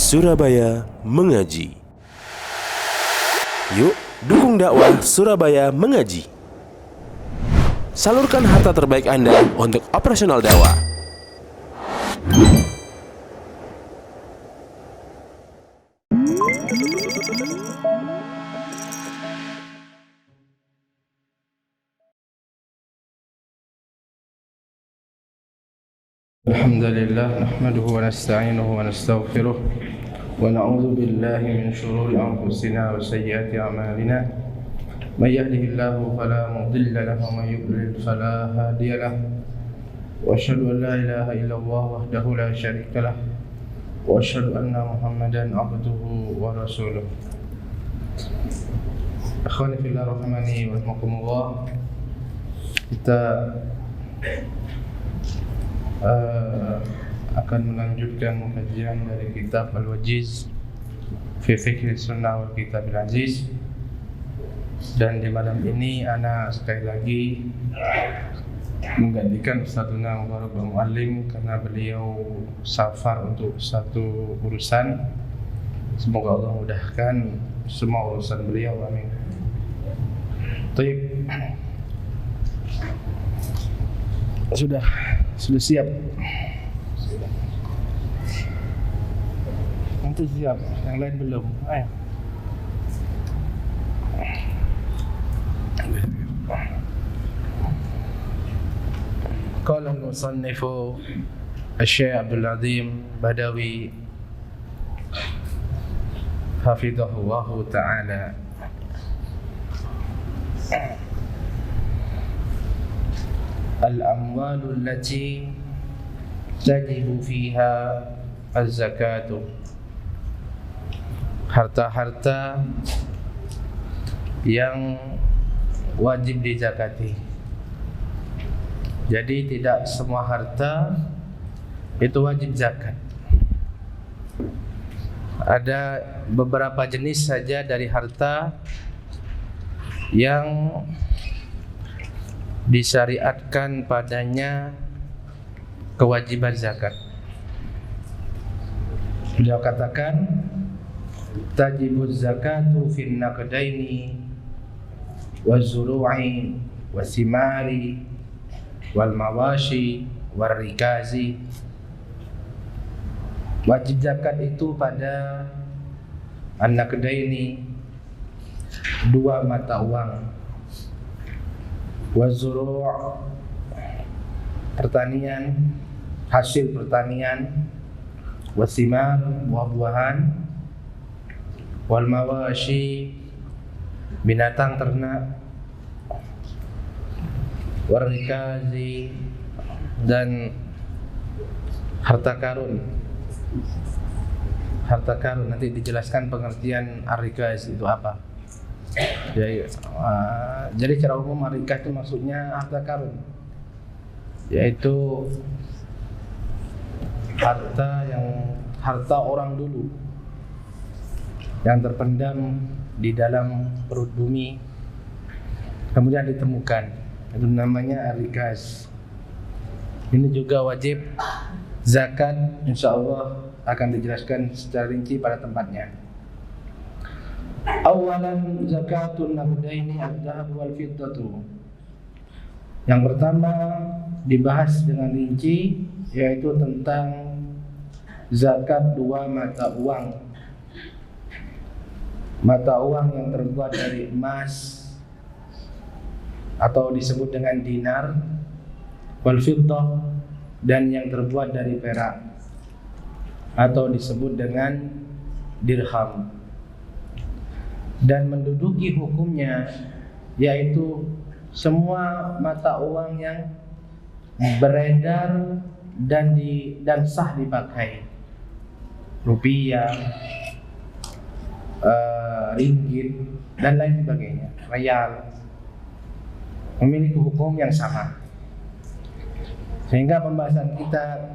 Surabaya Mengaji. Yuk, dukung dakwah Surabaya Mengaji. Salurkan harta terbaik Anda untuk operasional dakwah. Alhamdulillah, nahmaduhu wa nasta'inuhu wa nastaghfiruh wa na'udzu billahi min shururi anfusina wa sayyiati a'malina. May yahdihillahu fala mudilla lahu wa may yudlil fala hadiya lahu. Wa asyhadu an la ilaha illallah wahdahu la syarika lahu wa asyhadu anna Muhammadan 'abduhu wa rasuluh. Akhwani fillah rahimani wa rahmakumullah. Kita akan melanjutkan kajian dari kitab Al-Wajiz fi Fiqh Sunnah wal Kitab Al-Aziz. Dan di malam ini ana sekali lagi menggantikan Ustazuna Mubarak Muallim karena beliau safar untuk satu urusan. Semoga Allah mudahkan semua urusan beliau, amin. Baik. Sudah siap. Nanti siap, yang lain belum. Ayo. Qala al-musannif Asy-Syaikh Abdul Azim Badawi hafizahullahu ta'ala, al-amwalu allati tajibu fiha az-zakatu, harta-harta yang wajib dizakati. Jadi tidak semua harta itu wajib zakat. Ada beberapa jenis saja dari harta yang disyariatkan padanya kewajiban zakat. Beliau katakan tajibuz zakatu fin naqdaini waz-zuru'i was-simari wal mawashi war rikazi. Wajib zakat itu pada an-naqdaini, dua mata uang, waz-zuru' pertanian, hasil pertanian, was-simar buah-buahan, wal mawashi binatang ternak, war rikazi dan harta karun. Harta karun nanti dijelaskan pengertian ar-rikaz itu apa. Jadi secara umum ar-rikaz itu maksudnya harta karun, yaitu harta orang dulu yang terpendam di dalam perut bumi kemudian ditemukan, itu namanya ar-rikaz. Ini juga wajib zakat, insyaallah akan dijelaskan secara rinci pada tempatnya. Awalan zakatun naqdaini ad-dhahab wal fiddatu. Yang pertama dibahas dengan rinci yaitu tentang zakat dua mata uang. Mata uang yang terbuat dari emas atau disebut dengan dinar, wal fiddah, dan yang terbuat dari perak atau disebut dengan dirham. Dan menduduki hukumnya yaitu semua mata uang yang beredar dan sah dipakai, rupiah, ringgit dan lain sebagainya, rial, memiliki hukum yang sama. Sehingga pembahasan kita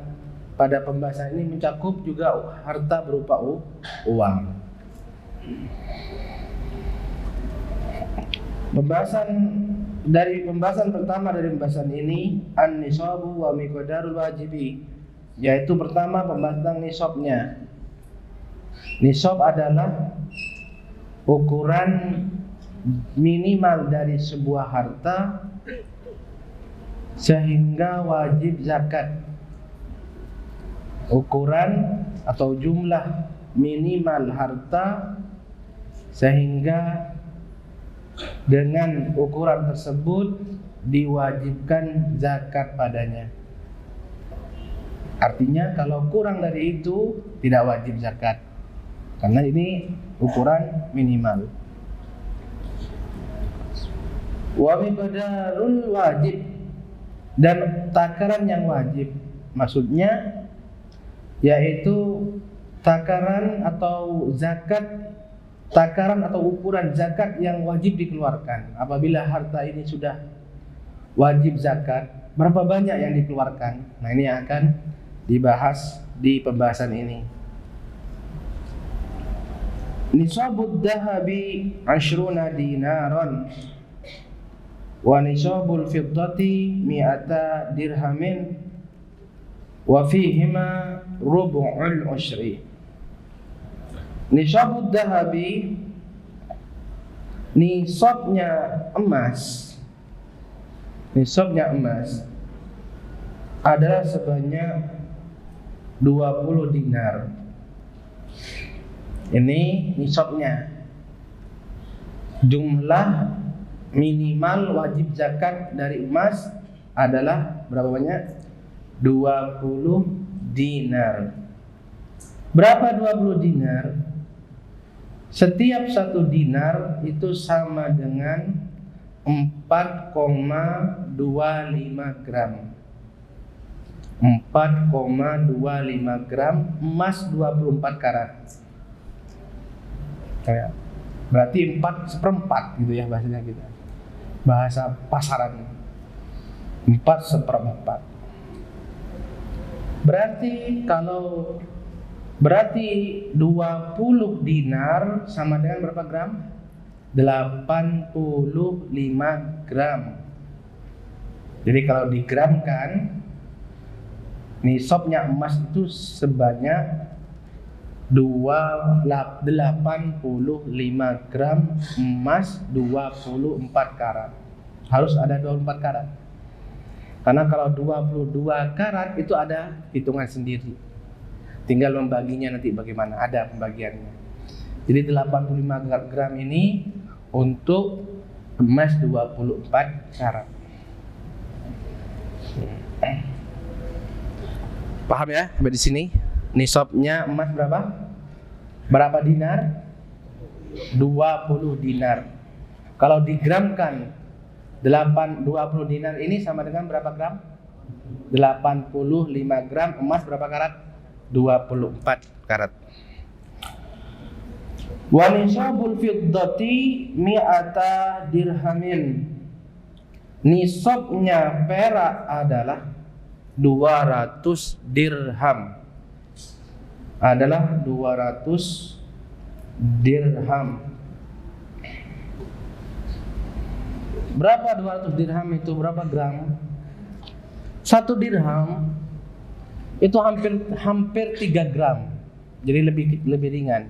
pada pembahasan ini mencakup juga harta berupa uang. Pembahasan pertama dari pembahasan ini an-nisabu wa miqdarul wajibi, yaitu pertama pembahasan nisabnya. Nisab adalah ukuran minimal dari sebuah harta sehingga wajib zakat. Ukuran atau jumlah minimal harta sehingga dengan ukuran tersebut diwajibkan zakat padanya. Artinya kalau kurang dari itu tidak wajib zakat, karena ini ukuran minimal. Wa miqdarul wajib, dan takaran yang wajib, maksudnya yaitu takaran atau zakat, takaran atau ukuran zakat yang wajib dikeluarkan. Apabila harta ini sudah wajib zakat, berapa banyak yang dikeluarkan? Nah, ini yang akan dibahas di pembahasan ini. Nisabud dahabi 20 dinaron wa nisabul fiddati 100 dirhamin wa fihima rubu'ul ushri. Nisabud dahabi, nisabnya emas, nisabnya emas adalah sebanyak 20 dinar. Ini nisabnya. Jumlah minimal wajib zakat dari emas adalah berapa banyak? 20 dinar. Berapa 20 dinar? Setiap 1 dinar itu sama dengan 4,25 gram. 4,25 gram emas 24 karat. Kayak berarti 4/4 gitu ya bahasanya kita. Bahasa pasaran. 4/4. Berarti 20 dinar sama dengan berapa gram? 85 gram. Jadi kalau digramkan, nisabnya emas itu sebanyak 85 gram emas 24 karat. Harus ada 24 karat. Karena kalau 22 karat itu ada hitungan sendiri. Tinggal membaginya nanti bagaimana, ada pembagiannya. Jadi 85 gram ini untuk emas 24 karat. Paham ya sampai di sini? Nisabnya emas berapa? Berapa dinar? 20 dinar. Kalau digramkan 20 dinar ini sama dengan berapa gram? 85 gram emas berapa karat? 24 karat. Wa nisabul fiddati 100 dirhamin. Nisabnya perak adalah 200 dirham. Adalah 200 dirham. Berapa 200 dirham itu? Berapa gram? 1 dirham itu hampir 3 gram. Jadi lebih ringan.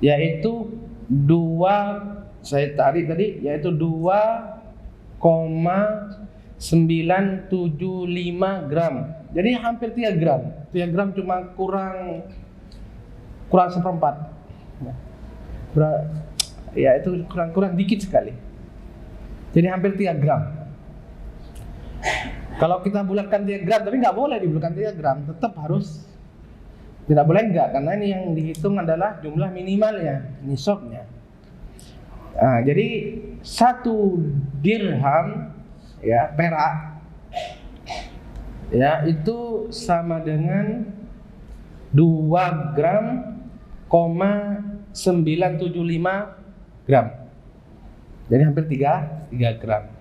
Yaitu 2,975 gram. Jadi hampir 3 gram. 3 gram cuma kurang 1/4. Ya itu kurang dikit sekali. Jadi hampir 3 gram. Kalau kita bulatkan 3 gram, tapi nggak boleh dibulatkan 3 gram, tetap harus, tidak boleh enggak, karena ini yang dihitung adalah jumlah minimalnya, nisabnya. Nah, jadi 1 dirham ya perak ya itu sama dengan 2 gram 975 gram. Jadi hampir 3 gram.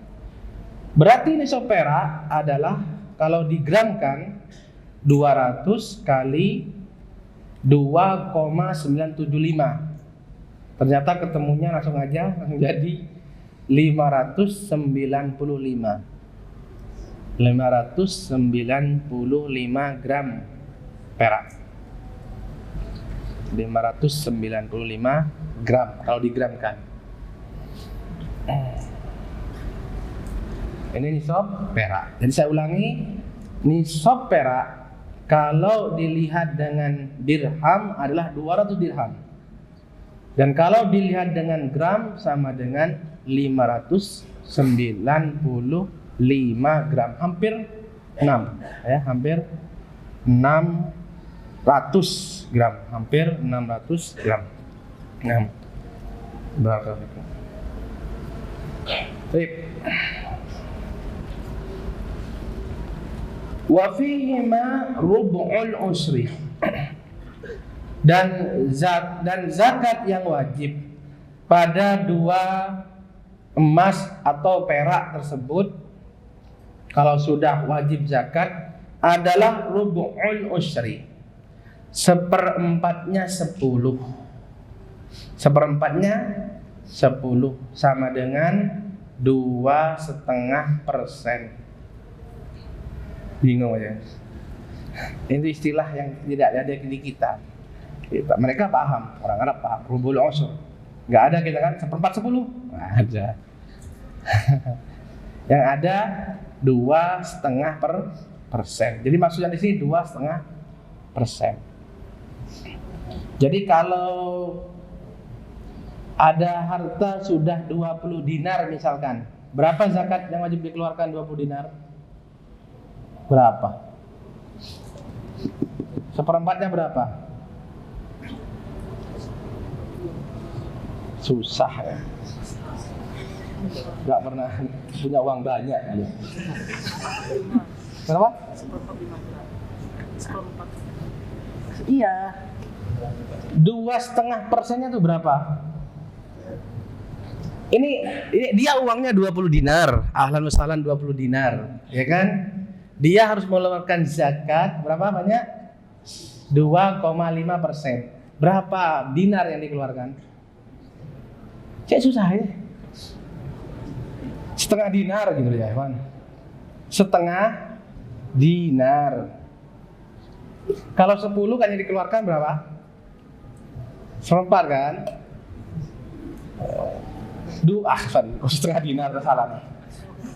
Berarti nisab perak adalah kalau digramkan 200 kali 2,975. Ternyata ketemunya langsung jadi 595. 595 gram perak. 595 gram kalau digramkan. Ini nisab perak. Jadi saya ulangi, nisab perak kalau dilihat dengan dirham adalah 200 dirham. Dan kalau dilihat dengan gram sama dengan 595 gram, hampir 6 ya, hampir 600 gram, hampir 600 gram. Nah, barakallahu. Baik. Wa fihi ma rub'ul usri. Dan zakat yang wajib pada dua emas atau perak tersebut, kalau sudah wajib zakat, adalah rub'ul usri, seperempatnya 10. Seperempatnya 10 sama dengan 2,5%. Bingung aja. Ini istilah yang tidak ada di kita. Mereka paham, orang Arab paham rubul usur. Nggak ada kita kan 1/4 10. Nggak ada. Yang ada 2,5%. Jadi maksudnya di sini 2,5%. Jadi kalau ada harta sudah 20 dinar misalkan, berapa zakat yang wajib dikeluarkan 20 dinar? Berapa? Seperempatnya berapa? Susah ya. Gak pernah punya uang banyak ya. Berapa? 1/4. Iya. 2,5%-nya tuh berapa? Ini dia uangnya 20 dinar. Ahlan wa sahlan 20 dinar, ya kan? Dia harus mengeluarkan zakat berapa banyak? 2,5%. Berapa dinar yang dikeluarkan? Cek susah ya. Setengah dinar gitu ya, Iwan. Setengah dinar. Kalau 10 kan yang dikeluarkan berapa? 1/4 kan? Setengah dinar, salah.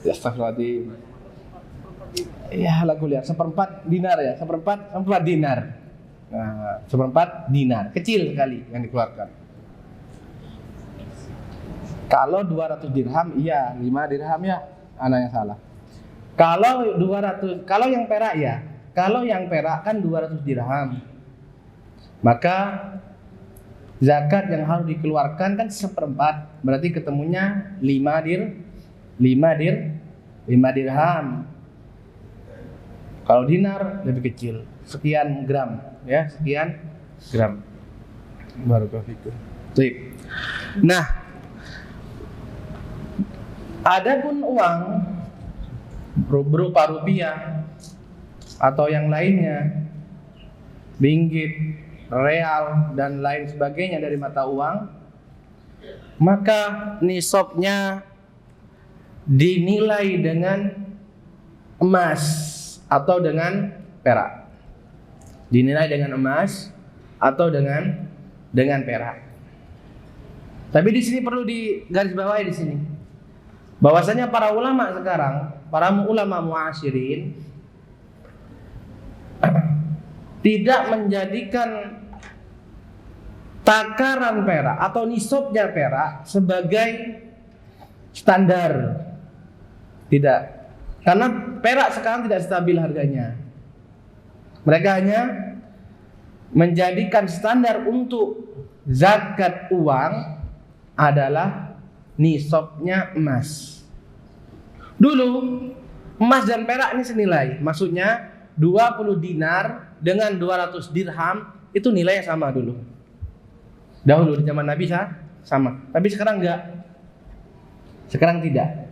Ya, astagfirullahaladzim. Ya, lagu lihat 1/4 dinar ya, 1/4 dinar. Nah, 1/4 dinar, kecil sekali yang dikeluarkan. Kalau 200 dirham, iya 5 dirham ya, anak yang salah. Kalau 200, kalau yang perak ya, kalau yang perak kan 200 dirham. Maka zakat yang harus dikeluarkan kan 1/4, berarti ketemunya 5 dirham. Kalau dinar lebih kecil, sekian gram ya, sekian gram. Barakallahu fikum. Baik. Nah, adapun uang berupa rupiah atau yang lainnya, ringgit, real dan lain sebagainya dari mata uang, maka nisabnya dinilai dengan emas atau dengan perak. Dinilai dengan emas atau dengan perak. Tapi di sini perlu digarisbawahi di sini, bahwasanya para ulama sekarang, para ulama mu'asyirin tidak menjadikan takaran perak atau nisabnya perak sebagai standar. Tidak. Karena perak sekarang tidak stabil harganya. Mereka hanya menjadikan standar untuk zakat uang adalah nisabnya emas. Dulu emas dan perak ini senilai. Maksudnya 20 dinar dengan 200 dirham itu nilainya sama dulu. Dahulu di zaman Nabi sama. Tapi sekarang enggak. Sekarang tidak.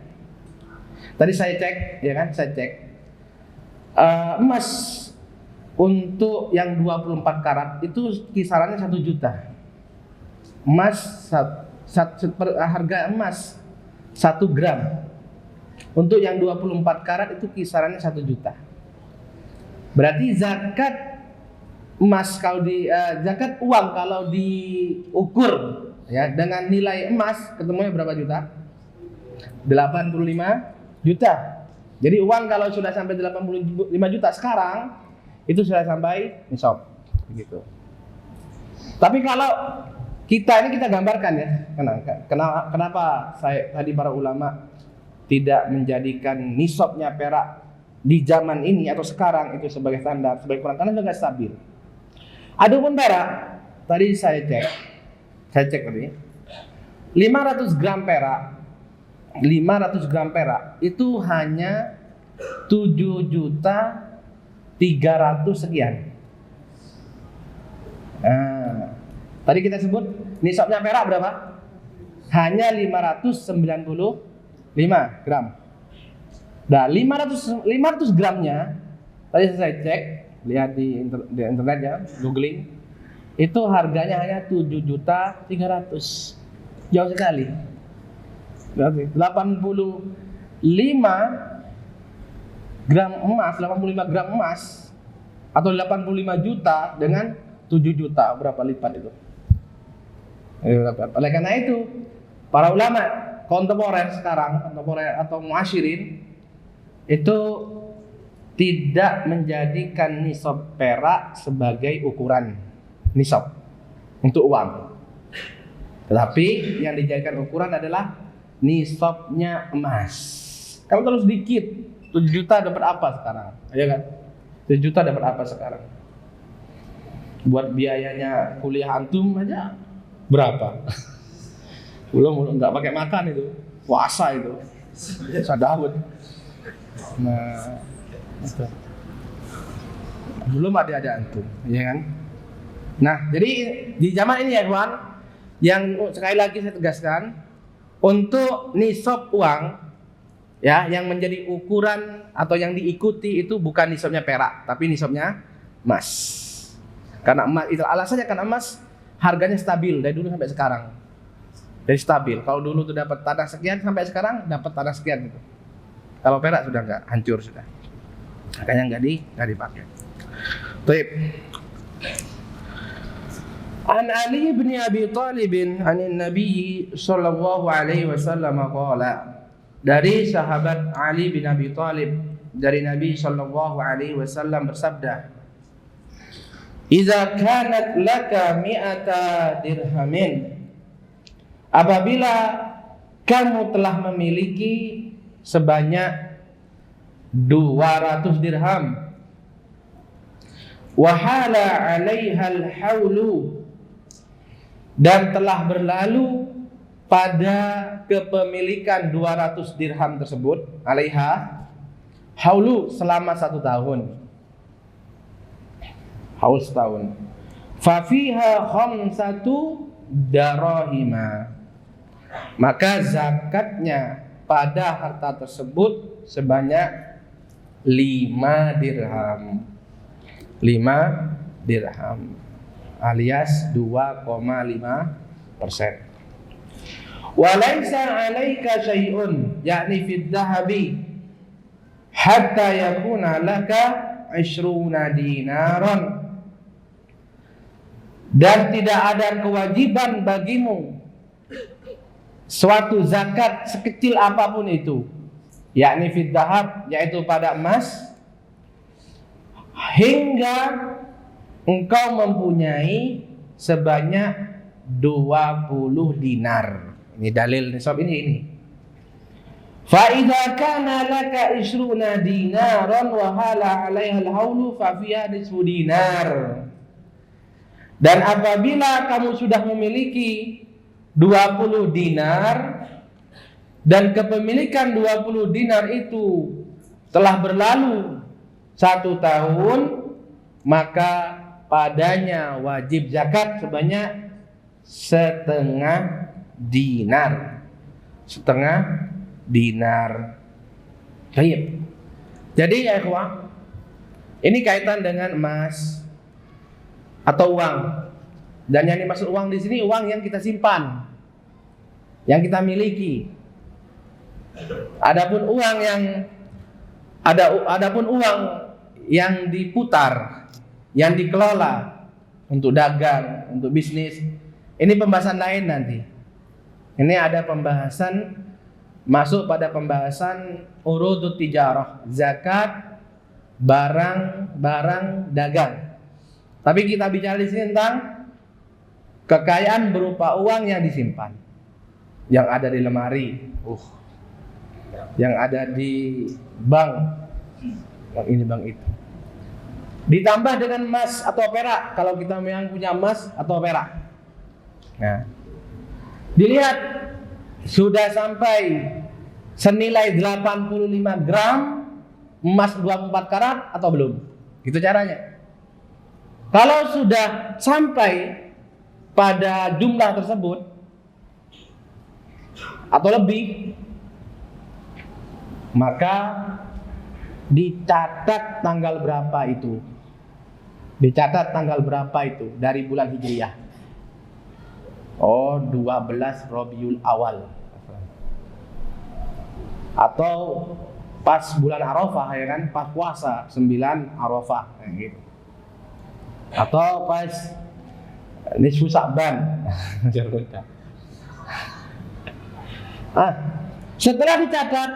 Tadi saya cek, ya kan? Saya cek emas untuk yang 24 karat itu kisarannya 1 juta. Emas harga emas 1 gram untuk yang 24 karat itu kisarannya 1 juta. Berarti zakat emas kalau zakat uang kalau diukur ya dengan nilai emas ketemunya berapa juta? 85 juta. Jadi uang kalau sudah sampai 85 juta sekarang itu sudah sampai nisab begitu. Tapi kalau kita gambarkan ya, kenapa tadi para ulama tidak menjadikan nisabnya perak di zaman ini atau sekarang itu sebagai standar, sebagai ukuran, karena juga stabil. Adapun perak, tadi saya cek tadi, 500 gram perak itu hanya 7.300.000 sekian. Tadi kita sebut nisabnya perak berapa? Hanya 595 gram. Nah, 500 gramnya tadi saya cek, lihat di internet ya, googling, itu harganya hanya 7.300.000. Jauh sekali. Berarti 85 gram emas atau 85 juta dengan 7 juta, berapa lipat itu? Oleh karena itu, para ulama kontemporer sekarang, atau muasyirin itu tidak menjadikan nisab perak sebagai ukuran nisab untuk uang. Tetapi yang dijadikan ukuran adalah nisabnya emas. Kamu terlalu sedikit, 7 juta dapat apa sekarang? Ya kan? 7 juta dapat apa sekarang? Buat biayanya kuliah antum aja berapa? Belum nggak pakai makan itu, puasa itu, sadahud. Nah, itu. Belum ada antum, ya kan? Nah, jadi di zaman ini ya kawan, yang sekali lagi saya tegaskan, untuk nisab uang, ya, yang menjadi ukuran atau yang diikuti itu bukan nisabnya perak, tapi nisabnya emas. Karena emas itu alasannya, karena emas harganya stabil dari dulu sampai sekarang. Dari stabil. Kalau dulu tuh dapat tanah sekian, sampai sekarang dapat tanah sekian gitu. Kalau perak sudah enggak, hancur sudah. Makanya enggak dipakai. Baik. An Ali bin Abi Thalib an Nabi sallallahu alaihi wasallam qala. Dari sahabat Ali bin Abi Thalib dari Nabi sallallahu alaihi wasallam bersabda, "Idza kanat laka mi'ata dirhamin." Apabila kamu telah memiliki sebanyak 200 dirham, wahala 'alaihal haulu, dan telah berlalu pada kepemilikan 200 dirham tersebut, 'alaiha haulu, selama 1 tahun. Haul setahun. Fa fiha khamsatu darahima, maka zakatnya pada harta tersebut sebanyak 5 dirham. 5 dirham alias 2,5%. Walaysa 'alaika syai'un, yakni fid dhahabi, hatta yakuna laka 20 dinaran, dan tidak ada kewajiban bagimu suatu zakat sekecil apapun itu, yakni fid dhahab, yaitu pada emas, hingga engkau mempunyai sebanyak 20 dinar. Ini dalil nisab ini. Fa idza kana laka 20 dinaran wa hala 'alaiha al-haulu fa fiha nisfu dinar. Dan apabila kamu sudah memiliki 20 dinar dan kepemilikan 20 dinar itu telah berlalu 1 tahun, maka padanya wajib zakat sebanyak setengah dinar. Setengah dinar. Baik. Jadi ya ikhwah, ini kaitan dengan emas atau uang. Dan yang dimaksud uang di sini uang yang kita simpan, yang kita miliki. Adapun uang yang diputar, yang dikelola untuk dagang, untuk bisnis. Ini pembahasan lain nanti. Ini ada pembahasan, masuk pada pembahasan urudut tijarah, zakat barang dagang. Tapi kita bicara di sini tentang kekayaan berupa uang yang disimpan, yang ada di lemari, yang ada di bank ini, bank itu. Ditambah dengan emas atau perak, kalau kita memang punya emas atau perak. Nah, dilihat sudah sampai senilai 85 gram emas 24 karat atau belum. Gitu caranya. Kalau sudah sampai pada jumlah tersebut atau lebih, maka dicatat tanggal berapa itu. Dicatat tanggal berapa itu dari bulan Hijriah. 12 Rabiul Awal. Atau pas bulan Arafah, ya kan, pas puasa 9 Arafah gitu. Atau pas nisfu Sa'ban. Setelah dicatat,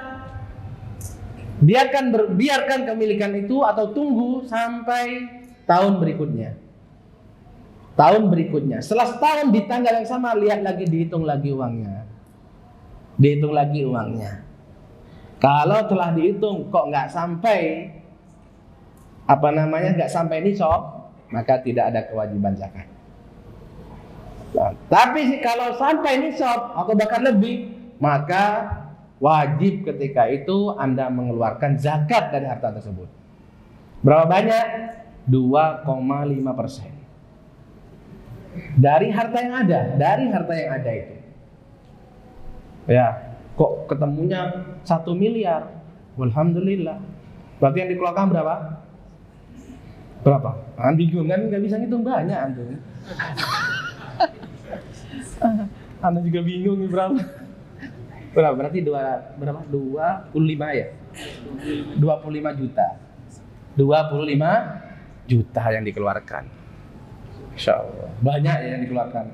biarkan kepemilikan itu atau tunggu sampai tahun berikutnya. Tahun berikutnya, setelah setahun di tanggal yang sama, lihat lagi, dihitung lagi uangnya. Dihitung lagi uangnya. Kalau telah dihitung kok nggak sampai nggak sampai nisab, maka tidak ada kewajiban zakat. Nah, tapi kalau sampai nisab atau bahkan lebih, maka wajib ketika itu Anda mengeluarkan zakat dari harta tersebut. Berapa banyak? 2,5% dari harta yang ada, itu. Ya, kok ketemunya 1 miliar? Alhamdulillah. Berarti yang dikeluarkan berapa? Bingung kan, nggak bisa ngitung banyak antum. Anda juga bingung nih berapa? Berarti 25 ya? 25 juta. 25 juta yang dikeluarkan. Insya Allah banyak yang dikeluarkan.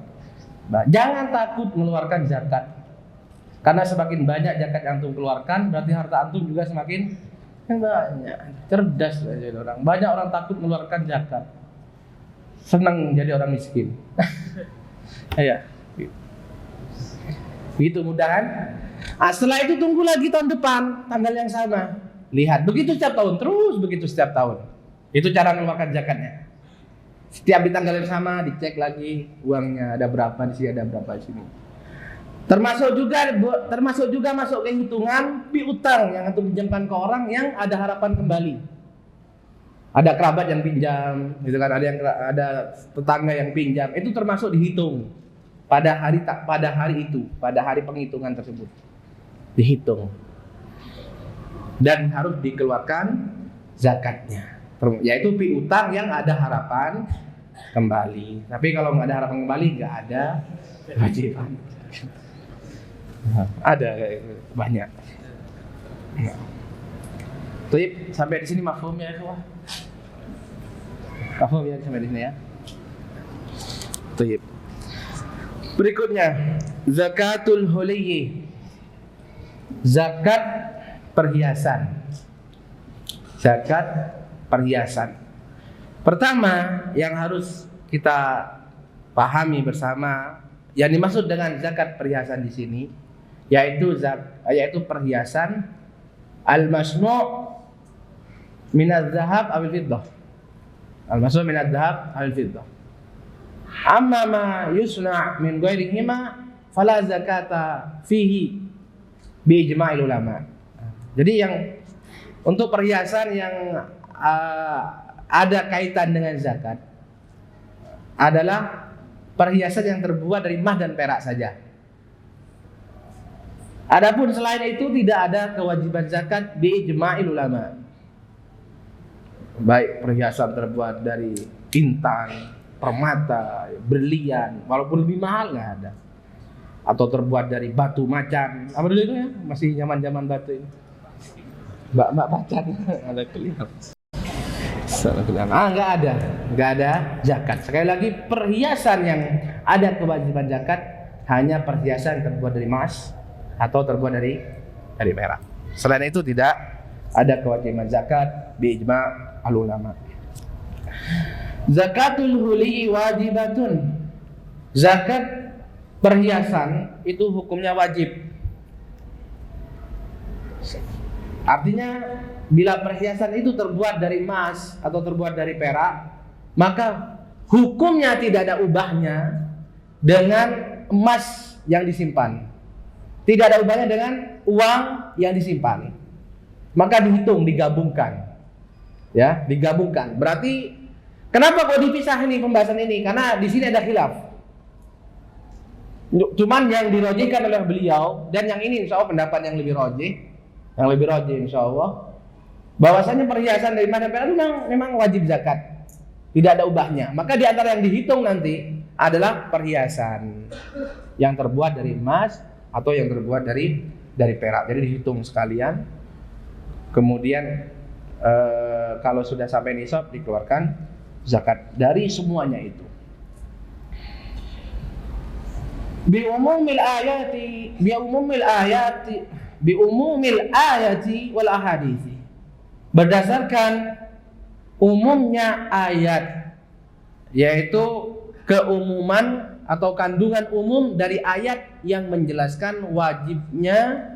Jangan takut mengeluarkan zakat, karena semakin banyak zakat yang antum keluarkan, berarti harta antum juga semakin banyak. Cerdas jadi orang. Banyak orang takut mengeluarkan zakat, senang jadi orang miskin. Ya, begitu mudahan. Setelah itu tunggu lagi tahun depan tanggal yang sama. Lihat, begitu setiap tahun, terus begitu setiap tahun. Itu cara mengeluarkan zakatnya. Setiap di tanggal yang sama dicek lagi uangnya ada berapa di sini, ada berapa di sini. Termasuk juga masuk ke hitungan piutang yang antum pinjamkan ke orang yang ada harapan kembali. Ada kerabat yang pinjam, gitu kan, ada tetangga yang pinjam, itu termasuk dihitung pada hari penghitungan tersebut. Dihitung. Dan harus dikeluarkan zakatnya. Yaitu piutang yang ada harapan kembali. Tapi kalau nggak ada harapan kembali, nggak ada kewajiban. Ada banyak. Baik, sampai di sini mafhum ya, ikhwah. Mafhum ya sampai di sini ya. Baik. Berikutnya, zakatul huliyyi. Zakat perhiasan. Zakat perhiasan. Pertama yang harus kita pahami bersama yang dimaksud dengan zakat perhiasan di sini yaitu perhiasan al-masnu' min adz-dzahab aw al-fiddah. Al-masnu' min adz-dzahab aw al-fiddah. Amma ma yusna' min ghairihima fala zakata fihi bi ijma'il ulama. Jadi yang untuk perhiasan yang ada kaitan dengan zakat adalah perhiasan yang terbuat dari emas dan perak saja. Adapun selain itu tidak ada kewajiban zakat bi ijma'il ulama. Baik perhiasan terbuat dari intan, permata, berlian, walaupun lebih mahal nggak ada. Atau terbuat dari batu macan. Apa dulu itu ya? Masih zaman-zaman batu ini. Mbak macan ada kelihatan. nggak ada zakat. Sekali lagi, perhiasan yang ada kewajiban zakat hanya perhiasan terbuat dari emas atau terbuat dari perak. Selain itu tidak ada kewajiban zakat bi ijma' al ulama. Zakatul huli wajibatun. Zakat perhiasan itu hukumnya wajib. Artinya bila perhiasan itu terbuat dari emas atau terbuat dari perak, maka hukumnya tidak ada ubahnya dengan emas yang disimpan. Tidak ada ubahnya dengan uang yang disimpan. Maka dihitung, digabungkan. Ya, digabungkan. Berarti kenapa kok dipisah ini pembahasan ini? Karena di sini ada khilaf. Cuman yang dirojihkan oleh beliau dan yang ini insya Allah pendapat yang lebih rojih insya Allah, bahwasanya perhiasan dari emas dan perak memang wajib zakat, tidak ada ubahnya. Maka di antara yang dihitung nanti adalah perhiasan yang terbuat dari emas atau yang terbuat dari perak. Jadi dihitung sekalian. Kemudian kalau sudah sampai nisab dikeluarkan zakat dari semuanya itu. Bi umumil ayati wal ahadits. Berdasarkan umumnya ayat, yaitu keumuman atau kandungan umum dari ayat yang menjelaskan wajibnya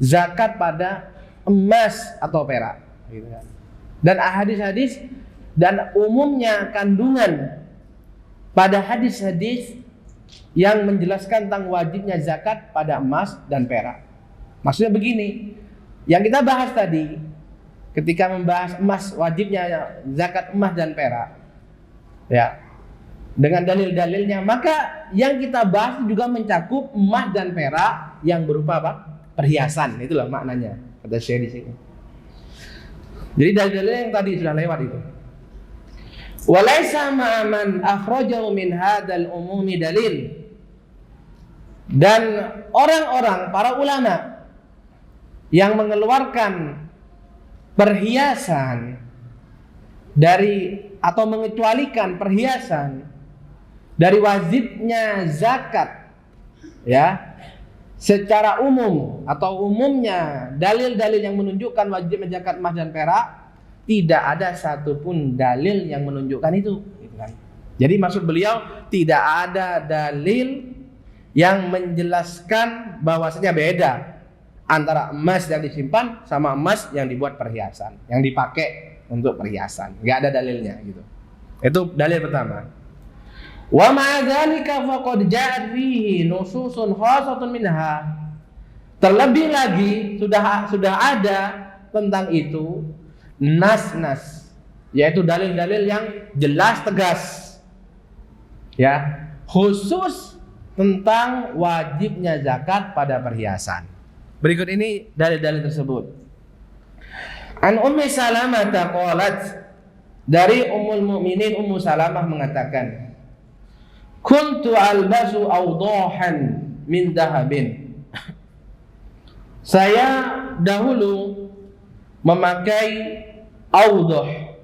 zakat pada emas atau perak, dan hadis-hadis dan umumnya kandungan pada hadis-hadis yang menjelaskan tentang wajibnya zakat pada emas dan perak. Maksudnya begini, yang kita bahas tadi ketika membahas emas, wajibnya zakat emas dan perak, ya, dengan dalil-dalilnya, maka yang kita bahas juga mencakup emas dan perak yang berupa apa? Perhiasan. Itulah maknanya kata saya di sini. Jadi dalil-dalil yang tadi sudah lewat itu. Walaysa ma'aman akhrajahu min hadzal umumi dalil. Dan orang-orang para ulama yang mengeluarkan perhiasan dari atau mengecualikan perhiasan dari wajibnya zakat, ya, secara umum atau umumnya dalil-dalil yang menunjukkan wajibnya zakat emas dan perak, tidak ada satupun dalil yang menunjukkan itu. Jadi maksud beliau, tidak ada dalil yang menjelaskan bahwasanya beda antara emas yang disimpan sama emas yang dibuat perhiasan, yang dipakai untuk perhiasan. Nggak ada dalilnya gitu. Itu dalil pertama. Wa ma'a dzalika faqad ja'at fihi nususun khassatun minha. Terlebih lagi sudah ada tentang itu nas-nas, yaitu dalil-dalil yang jelas tegas, ya, khusus tentang wajibnya zakat pada perhiasan. Berikut ini dalil-dalil tersebut. An Ummi Salamah qalat, dari Ummul Mukminin Ummu Salamah mengatakan, kuntu albasu awdahan min dahabin. Saya dahulu memakai awdah,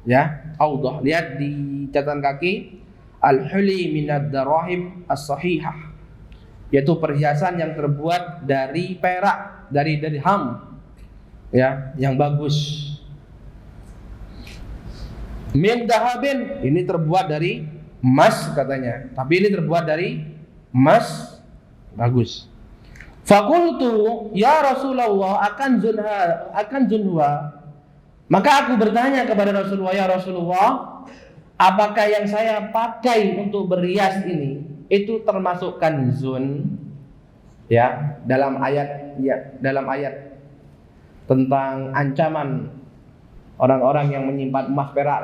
ya, awdah. Lihat di catatan kaki, al-huli minad darahim as-sahihah, yaitu perhiasan yang terbuat dari perak, dari dirham, ya, yang bagus. Min dahabin, ini terbuat dari emas katanya, tapi ini terbuat dari emas bagus. Fakultu ya Rasulullah akan zunha. Maka aku bertanya kepada Rasulullah, ya Rasulullah, apakah yang saya pakai untuk berhias ini itu termasuk kanzun? Ya, dalam ayat tentang ancaman orang-orang yang menyimpan emas perak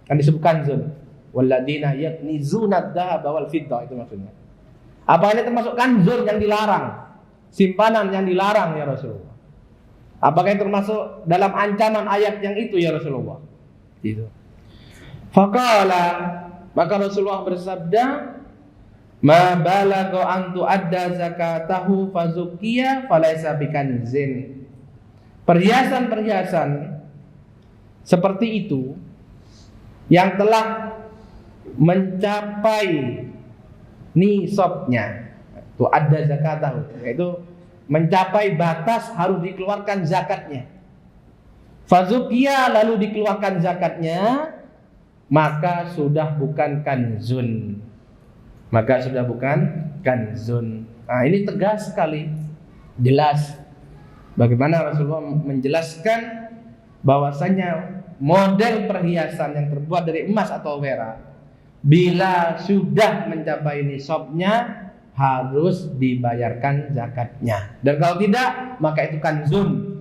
kan disebut kanzun. Walladina yaknizuna adz-dzahaba wal fiddah, itu maksudnya. Apa ini termasuk kanzun yang dilarang? Simpanan yang dilarang ya Rasulullah. Apakah itu termasuk dalam ancaman ayat yang itu ya Rasulullah? Itu. Faqala, maka Rasulullah bersabda, ma balagha an tu'adda zakatahu fazukiya falaysa bikanzin. Perhiasan-perhiasan seperti itu yang telah mencapai nisabnya, itu ada zakatahu, yaitu mencapai batas harus dikeluarkan zakatnya. Fazukiya, lalu dikeluarkan zakatnya, maka sudah bukan kanzun. Maka sudah bukan kanzun. Nah, ini tegas sekali, jelas. Bagaimana Rasulullah menjelaskan bahwasanya model perhiasan yang terbuat dari emas atau perak, bila sudah mencapai nisabnya harus dibayarkan zakatnya. Dan kalau tidak, maka itu kanzun.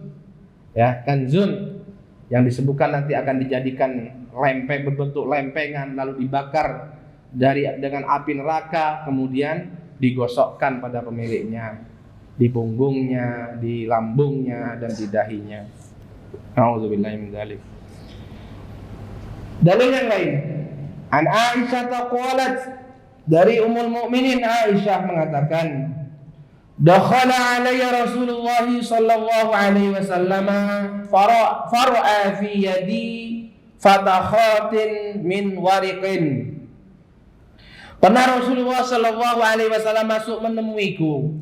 Ya, kanzun yang disebutkan nanti akan dijadikan lempeng, berbentuk lempengan, lalu dibakar dengan api neraka, kemudian digosokkan pada pemiliknya, di punggungnya, di lambungnya, dan di dahinya. A'udzubillahi min dzalik. Dalil yang lain, an Aisyah qalat, dari Ummul Mukminin Aisyah mengatakan, dakhala alayya Rasulullah sallallahu alaihi wasallam far'a fi yadi fatakhatin min wariqin. Pernah Rasulullah sallallahu alaihi wasallam masuk menemuiku,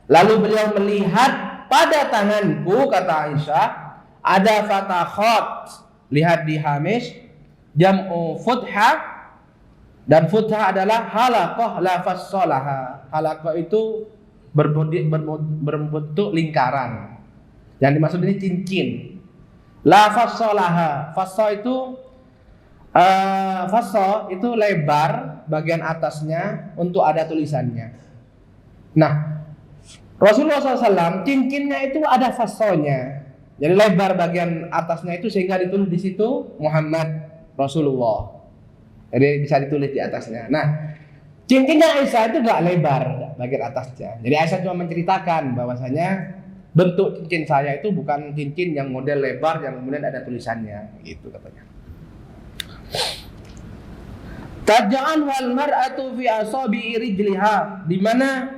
lalu beliau melihat pada tanganku, kata Aisyah, ada fatakhat. Lihat di hamish, jam'u futha, dan futha adalah halaqah la fassalaha. Halaqah itu berbentuk lingkaran. Yang dimaksud ini cincin. La fassalaha. Fassa itu lebar bagian atasnya untuk ada tulisannya. Nah, Rasulullah SAW cincinnya itu ada fassonya. Jadi lebar bagian atasnya itu sehingga ditulis di situ Muhammad Rasulullah. Jadi bisa ditulis di atasnya. Nah, cincinnya Aisyah itu gak lebar bagian atasnya. Jadi Aisyah cuma menceritakan bahwasanya bentuk cincin saya itu bukan cincin yang model lebar yang kemudian ada tulisannya, gitu katanya. Taj'al wal mar'atu fi asabi rijliha, di mana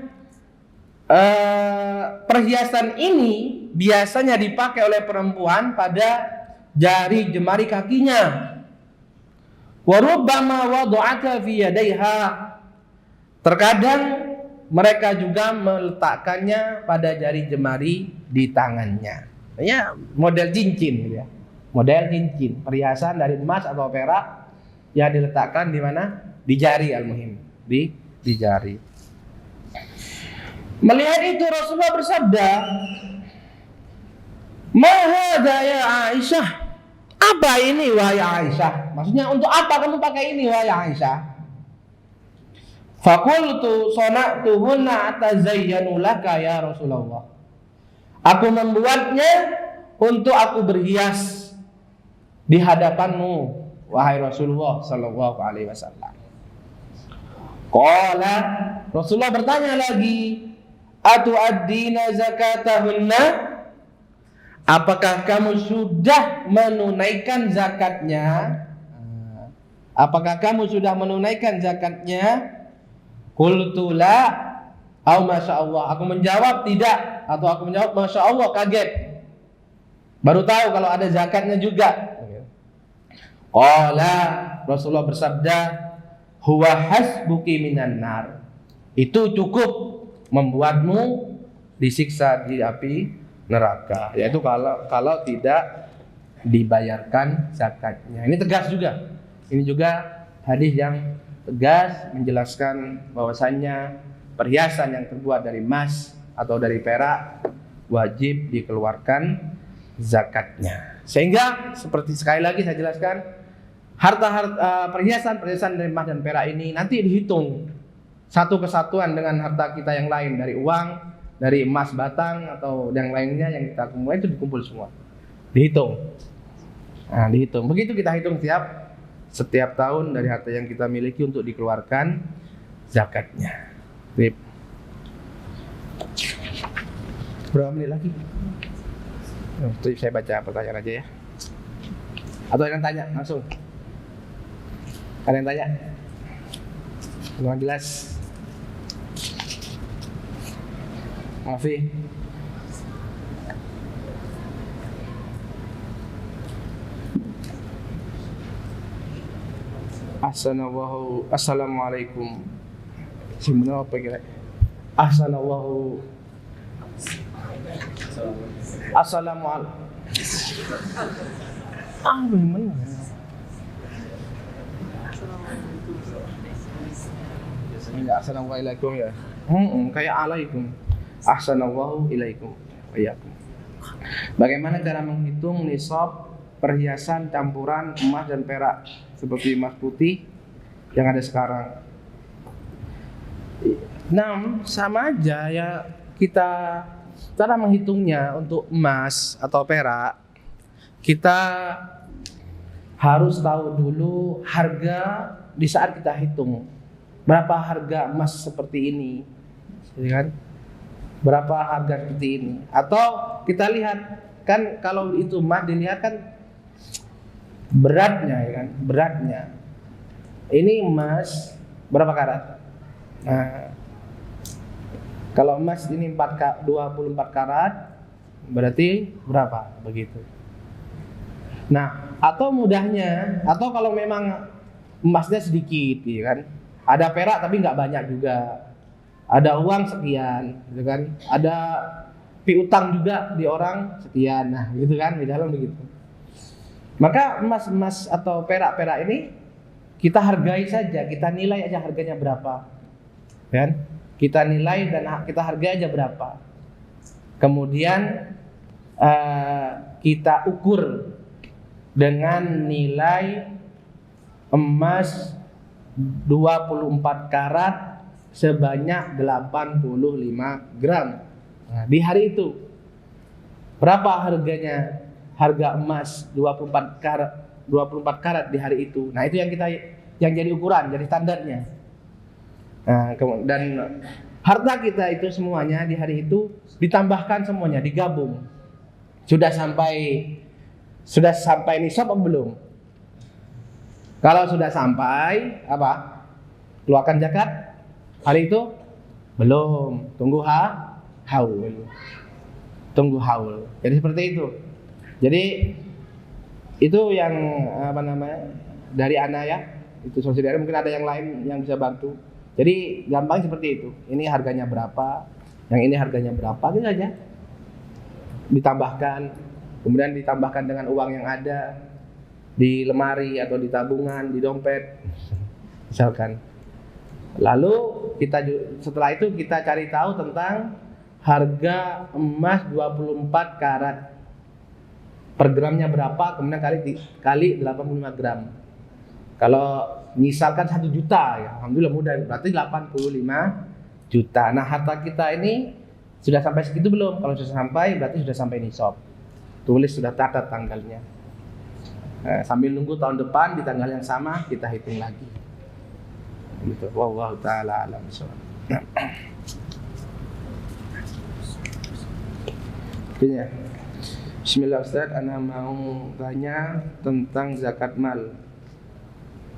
perhiasan ini biasanya dipakai oleh perempuan pada jari jemari kakinya. Wa rubbama wada'aka fi yadayha, terkadang mereka juga meletakkannya pada jari jemari di tangannya. Ya, model cincin gitu ya. Model cincin, perhiasan dari emas atau perak yang diletakkan di mana? Di jari, al-muhim, di jari. Melihat itu Rasulullah bersabda, "Ma hadza ya Aisyah?" Apa ini wahai Aisyah? Maksudnya untuk apa kamu pakai ini wahai Aisyah? Faqultu sana'tuhunna atazayyanu laka ya Rasulullah. Aku membuatnya untuk aku berhias di hadapanmu wahai Rasulullah sallallahu alaihi wasallam. Qala, Rasulullah bertanya lagi, atu'addina zakatahunna? Apakah kamu sudah menunaikan zakatnya? Apakah kamu sudah menunaikan zakatnya? Qultu la, au masyaallah. Aku menjawab tidak, atau aku menjawab masyaallah, kaget. Baru tahu kalau ada zakatnya juga. Qala, Rasulullah bersabda, huwa hasbuki minan nar. Itu cukup membuatmu disiksa di api neraka, yaitu kalau tidak dibayarkan zakatnya. Ini tegas juga. Ini juga hadis yang tegas menjelaskan bahwasannya perhiasan yang terbuat dari emas atau dari perak wajib dikeluarkan zakatnya. Sehingga seperti sekali lagi saya jelaskan, perhiasan dari emas dan perak ini nanti dihitung satu kesatuan dengan harta kita yang lain, dari uang, dari emas batang atau yang lainnya yang kita kumpulkan, itu dikumpul semua, dihitung. Nah, dihitung. Begitu kita hitung setiap tahun dari harta yang kita miliki untuk dikeluarkan zakatnya. Tip. Berapa menit lagi? Tip, saya baca pertanyaan aja ya. Atau ada yang tanya langsung? Ada yang tanya? Kurang jelas. Afi. Ahsanallahu. Assalamualaikum. Sebenarnya apa kira? Ahsanallahu. Assalamualaikum. Bagaimana? Ya, assalamualaikum ya. Kayak alaikum. Ahsanallahu ilaikum. Waiyakum. Bagaimana cara menghitung nisab perhiasan campuran emas dan perak seperti emas putih yang ada sekarang? Nah, sama aja ya, kita cara menghitungnya untuk emas atau perak, kita harus tahu dulu harga di saat kita hitung. Berapa harga emas seperti ini, ya kan? Berapa harga seperti ini? Atau kita lihat kan, kalau itu emas dilihat kan beratnya, ya kan? Beratnya. Ini emas berapa karat? Nah, kalau emas ini 24 karat, berarti berapa? Begitu. Nah, atau mudahnya, atau kalau memang emasnya sedikit, ya kan? Ada perak tapi nggak banyak juga. Ada uang sekian, gitu kan? Ada piutang juga di orang sekian, nah, gitu kan? Di dalam begitu. Maka emas-emas atau perak-perak ini kita hargai saja, kita nilai aja harganya berapa, kan? Kita nilai dan kita hargai aja berapa. Kemudian kita ukur dengan nilai emas 24 karat sebanyak 85 gram. Nah, di hari itu berapa harganya? Harga emas 24 karat di hari itu. Nah, itu yang jadi ukuran, jadi standarnya. Nah, dan harta kita itu semuanya di hari itu ditambahkan semuanya, digabung. Sudah sampai nisab atau belum? Kalau sudah sampai, apa? Keluarkan zakat hari itu? Belum. Tunggu haul. Tunggu haul. Jadi seperti itu. Jadi itu yang dari ana ya. Itu saudara, mungkin ada yang lain yang bisa bantu. Jadi gampang seperti itu. Ini harganya berapa? Yang ini harganya berapa? Itu saja. Ditambahkan, kemudian ditambahkan dengan uang yang ada di lemari atau di tabungan, di dompet, misalkan. Lalu setelah itu kita cari tahu tentang harga emas 24 karat per gramnya berapa, kemudian kali 85 gram. Kalau misalkan 1 juta, ya alhamdulillah mudah, berarti 85 juta. Nah, harta kita ini sudah sampai segitu belum? Kalau sudah sampai, berarti sudah sampai nisab. Tulis, sudah catat tanggalnya. Sambil nunggu tahun depan di tanggal yang sama kita hitung lagi. Gitu. Wallahu taala alam bishawab. Oke. Bismillah Ustaz, ana mau tanya tentang zakat mal.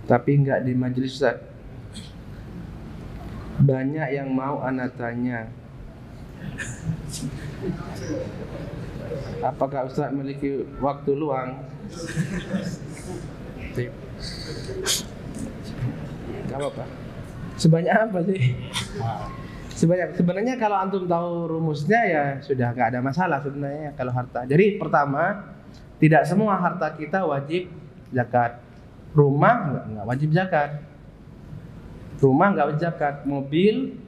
Tapi enggak di majelis Ustaz. Banyak yang mau ana tanya. Apakah Ustaz memiliki waktu luang? Gak apa-apa. Sebanyak apa sih? Sebenarnya kalau antum tahu rumusnya ya sudah gak ada masalah sebenarnya kalau harta. Jadi pertama, tidak semua harta kita wajib zakat. Rumah nggak wajib zakat. Rumah nggak wajib zakat. Mobil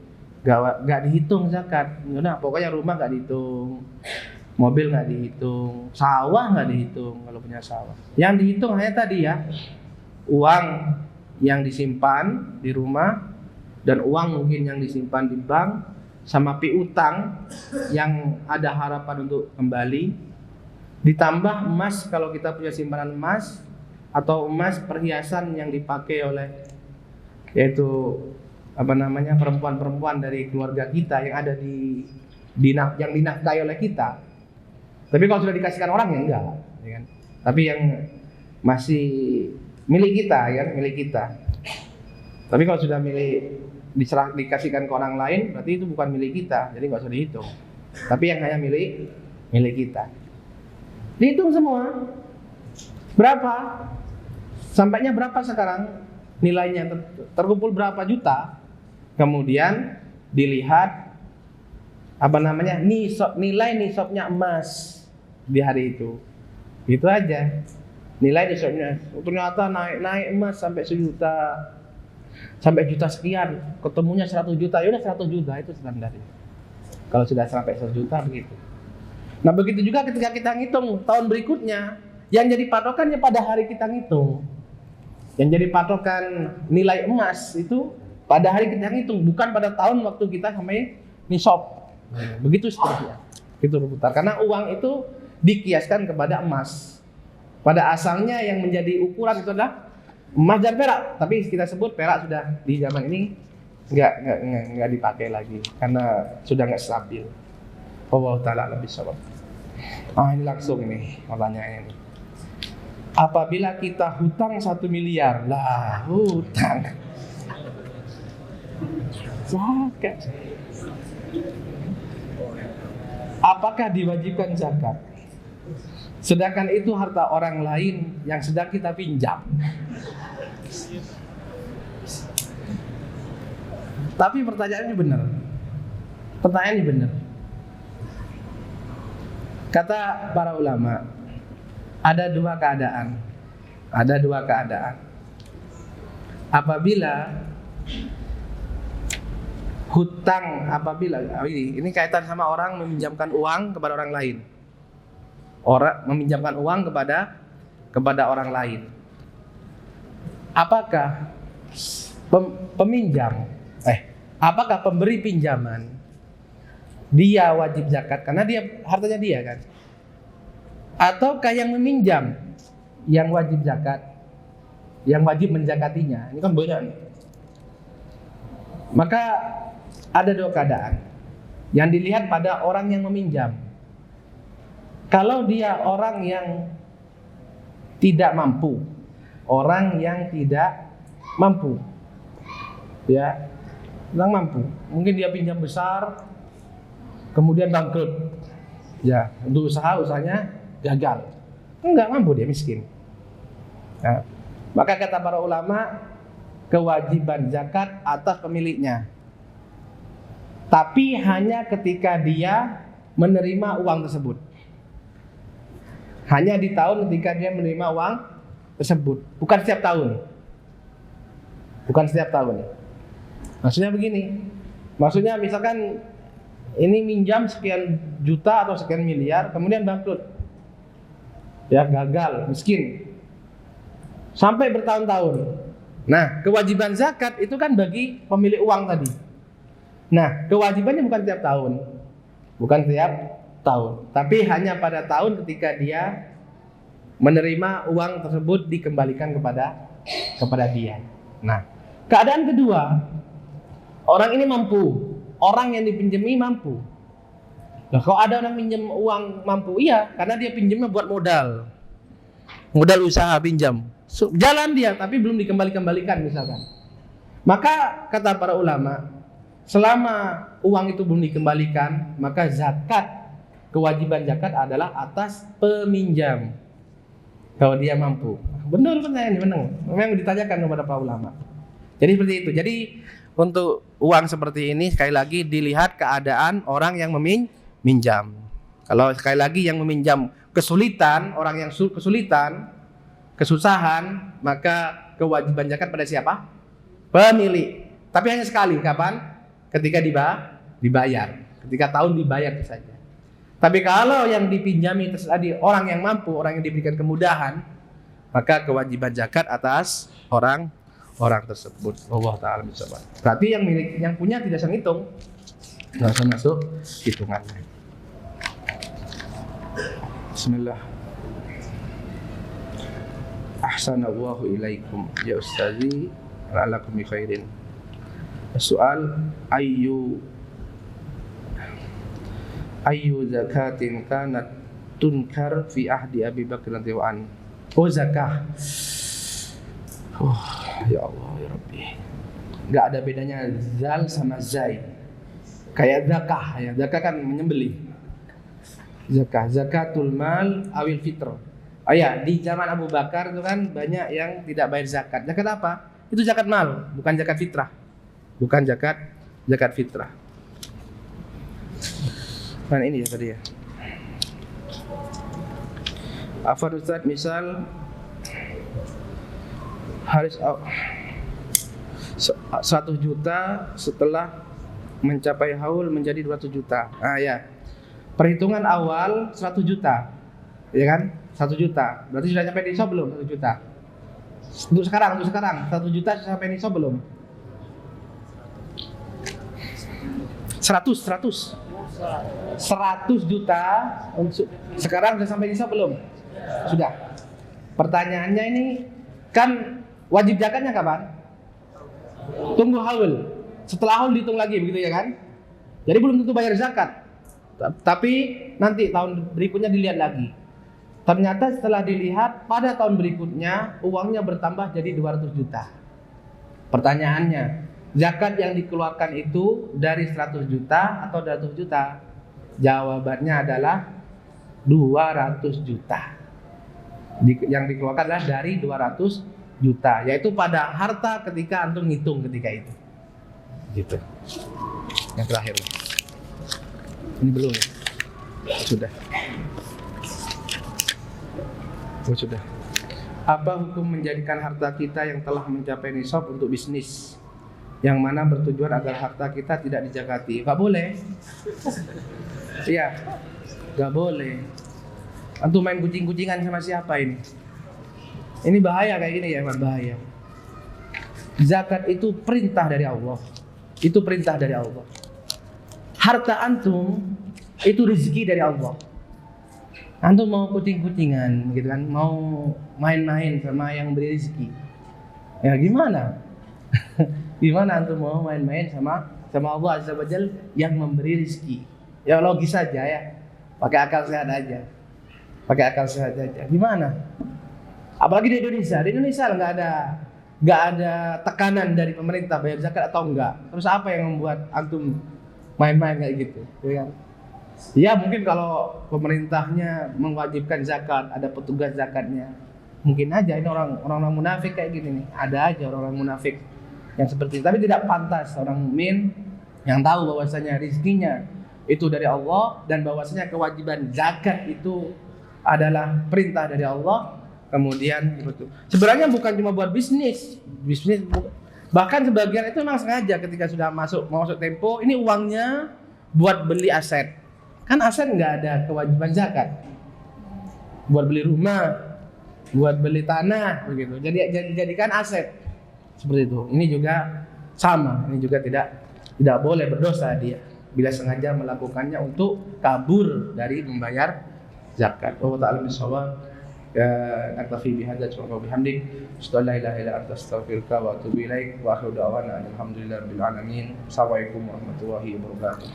nggak dihitung zakat. Nah, pokoknya rumah nggak dihitung. Mobil nggak dihitung, sawah nggak dihitung kalau punya sawah. Yang dihitung hanya tadi ya, uang yang disimpan di rumah dan uang mungkin yang disimpan di bank, sama piutang yang ada harapan untuk kembali, ditambah emas kalau kita punya simpanan emas atau emas perhiasan yang dipakai oleh yaitu perempuan-perempuan dari keluarga kita yang ada yang dinafkahi oleh kita. Tapi kalau sudah dikasihkan orang ya enggak, ya kan? Tapi yang masih milik kita, ya, milik kita. Tapi kalau sudah dikasihkan ke orang lain, berarti itu bukan milik kita, jadi nggak usah dihitung. Tapi yang hanya milik kita. Dihitung semua. Berapa? Sampainya berapa sekarang? nilainya terkumpul berapa juta, kemudian dilihat nilai nisabnya emas di hari itu. Itu aja. Nilai nisabnya ternyata naik emas sampai 1 juta, sampai juta sekian, ketemunya 100 juta, ya udah 100 juta itu standarnya. Kalau sudah sampai 100 juta begitu. Nah begitu juga ketika kita ngitung tahun berikutnya, yang jadi patokannya pada hari kita ngitung. Yang jadi patokan nilai emas itu pada hari kita ngitung, bukan pada tahun waktu kita sampai nisab. Begitu seterusnya. Itu berputar. Karena uang itu dikiaskan kepada emas. Pada asalnya yang menjadi ukuran itu adalah emas dan perak. Tapi kita sebut perak sudah di zaman ini nggak dipakai lagi karena sudah nggak stabil. Allah Ta'ala lebih sabab. Ini langsung ini pertanyaannya ini. Apabila kita hutang 1 miliar, lah hutang zakat, apakah diwajibkan zakat? Sedangkan itu harta orang lain yang sedang kita pinjam. Tapi pertanyaannya benar. Pertanyaannya benar. Kata para ulama, ada dua keadaan. Ada dua keadaan. Apabila ini kaitan sama orang meminjamkan uang kepada orang lain. Orang meminjamkan uang kepada orang lain. Apakah apakah pemberi pinjaman dia wajib zakat karena dia hartanya dia kan? Ataukah yang meminjam yang wajib zakat, yang wajib menzakatinya? Ini kan banyak nih. Maka ada dua keadaan yang dilihat pada orang yang meminjam. Kalau dia orang yang tidak mampu, ya, kurang mampu. Mungkin dia pinjam besar, kemudian bangkrut. Ya, untuk usahanya gagal. Enggak mampu, dia miskin. Nah, maka kata para ulama, kewajiban zakat atas pemiliknya. Tapi hanya ketika dia menerima uang tersebut. Hanya di tahun ketika dia menerima uang tersebut, bukan setiap tahun. Maksudnya begini. Maksudnya misalkan ini minjam sekian juta atau sekian miliar, kemudian bangkrut. Ya, gagal, miskin. Sampai bertahun-tahun. Nah, kewajiban zakat itu kan bagi pemilik uang tadi. Nah, kewajibannya bukan tiap tahun, tapi hanya pada tahun ketika dia menerima uang tersebut dikembalikan kepada dia. Nah, keadaan kedua, orang ini mampu, orang yang dipinjami mampu. Nah, kalau ada orang pinjam uang mampu, iya, karena dia pinjamnya buat modal usaha pinjam. Jalan dia, tapi belum dikembalikan misalkan. Maka kata para ulama, selama uang itu belum dikembalikan, maka kewajiban zakat adalah atas peminjam. Kalau dia mampu. Benar pertanyaan ini, memang ditanyakan kepada para ulama. Jadi seperti itu. Jadi untuk uang seperti ini sekali lagi dilihat keadaan orang yang meminjam. Kalau sekali lagi yang meminjam kesulitan, orang yang kesusahan, maka kewajiban zakat pada siapa? Pemilik. Tapi hanya sekali, kapan? Ketika dibayar. Ketika tahun dibayar saja. Tapi kalau yang dipinjami tadi orang yang mampu, orang yang diberikan kemudahan, maka kewajiban zakat atas orang tersebut. Allah Ta'ala bisawab. Berarti yang punya tidak usah ngitung, nggak usah masuk hitungannya. Bismillah. Ahsanallahu ilaikum ya ustazi la'alakum bi khairin. Soal ayyu zakatin kanat tunkar fi ahdi Abi Bakr radhiyallahu an. Oh, zakah. Ya Allah ya Rabbi. Enggak ada bedanya zal sama zai. Kayak zakah ya. Zakah kan menyembelih. Zakatul mal awil fitr. Oh ya, di zaman Abu Bakar itu kan banyak yang tidak bayar zakat. Zakat apa? itu zakat mal, bukan zakat fitrah. Bukan zakat fitrah. Nah ini ya tadi ya. Afwan Ustaz, misal harus 1 juta setelah mencapai haul menjadi 200 juta. Ah ya. Perhitungan awal 100 juta. Ya kan? 1 juta. Berarti sudah sampai nisab belum 1 juta? Untuk sekarang 1 juta sudah sampai nisab belum? 100 juta untuk sekarang sudah sampai nisab belum? Sudah. Pertanyaannya ini kan wajib zakatnya kapan? Tunggu haul. Setelah haul dihitung lagi begitu ya kan? Jadi belum tentu bayar zakat. Tapi nanti tahun berikutnya dilihat lagi. Ternyata setelah dilihat pada tahun berikutnya uangnya bertambah jadi 200 juta. Pertanyaannya, zakat yang dikeluarkan itu dari 100 juta atau 200 juta? Jawabannya adalah 200 juta. Yang dikeluarkan adalah dari 200 juta, yaitu pada harta ketika antum ngitung ketika itu. Gitu. Yang terakhir. Ini belum ya? Sudah. Oh, sudah. Apa hukum menjadikan harta kita yang telah mencapai nisab untuk bisnis, yang mana bertujuan agar harta kita tidak dijakati? Gak boleh. Iya, gak boleh. Antum main kucing-kucingan sama siapa ini? Ini bahaya kayak gini ya, bahaya. Zakat itu perintah dari Allah. Itu perintah dari Allah. Harta antum itu rezeki dari Allah. Antum mau kucing-kucingan gitu kan, mau main-main sama yang beri rezeki. Ya gimana? Gimana antum mau main-main sama Allah Azza wa Jalla yang memberi rezeki? Ya logis saja ya. Pakai akal sehat aja. Pakai akal sehat aja. Gimana? Apalagi di Indonesia. Di Indonesia nggak ada tekanan dari pemerintah bayar zakat atau enggak. Terus apa yang membuat antum main-main kayak gitu? Ya kan? Ya mungkin kalau pemerintahnya mewajibkan zakat, ada petugas zakatnya, mungkin aja ini orang munafik kayak gini nih. Ada aja orang munafik yang seperti itu. Tapi tidak pantas orang mukmin yang tahu bahwasanya rezekinya itu dari Allah dan bahwasanya kewajiban zakat itu adalah perintah dari Allah. Kemudian sebenarnya bukan cuma buat bisnis, bahkan sebagian itu memang sengaja ketika sudah masuk tempo, ini uangnya buat beli aset. Kan aset nggak ada kewajiban zakat. Buat beli rumah, buat beli tanah, begitu. Jadi jadikan aset seperti itu. Ini juga sama. Ini juga tidak boleh, berdosa dia bila sengaja melakukannya untuk kabur dari membayar zakat. Wallahu ta'ala bishawab. Naktafi bihadza wa bihamdik asyhadu an la ilaha illa anta astaghfiruka wa atubu ilaik wa akhiru da'wana alhamdulillahi rabbil alamin. Assalamualaikum warahmatullahi wabarakatuh.